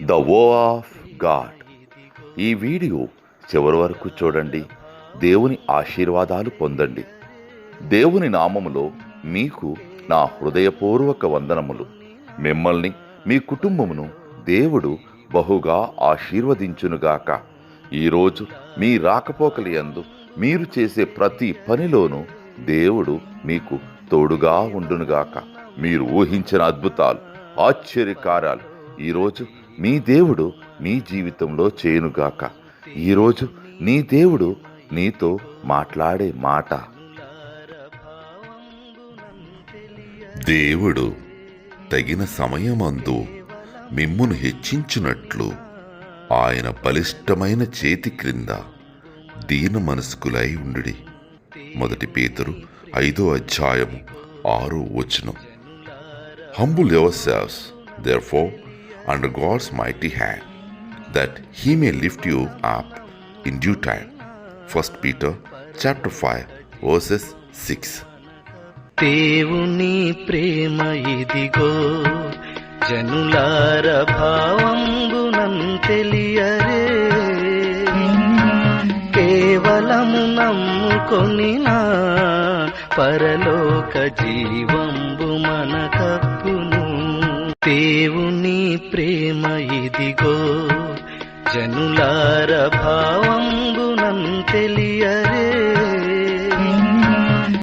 The వో of God. ఈ video చివరి వరకు చూడండి. దేవుని ఆశీర్వాదాలు పొందండి. దేవుని నామములో మీకు నా హృదయపూర్వక వందనములు. మిమ్మల్ని మీ కుటుంబమును దేవుడు బహుగా ఆశీర్వదించునుగాక. ఈరోజు మీ రాకపోకలి యందు మీరు చేసే ప్రతి పనిలోనూ దేవుడు మీకు తోడుగా ఉండునుగాక. మీరు ఊహించిన అద్భుతాలు, ఆశ్చర్యకార్యాలు ఈరోజు మీ దేవుడు మీ జీవితంలో చేయునుగాక. ఈరోజు నీ దేవుడు నీతో మాట్లాడే మాట, దేవుడు తగిన సమయమందు మిమ్మును హెచ్చించునట్లు ఆయన బలిష్టమైన చేతి క్రింద దీన మనస్కులై ఉండుడి. 1 పేతురు 5:6. Humble yourselves, therefore, under God's mighty hand, that he may lift you up in due time. 1 Peter chapter 5:6. దేవుని ప్రేమ ఇదిగో, జనులార భావంబునం తెలియరే. కేవలము నమ్ముకొనినా పరలోక జీవంబు మనకప్పును. దేవుని ప్రేమ ఇదిగో, జనులార భావంబునం తెలియరే.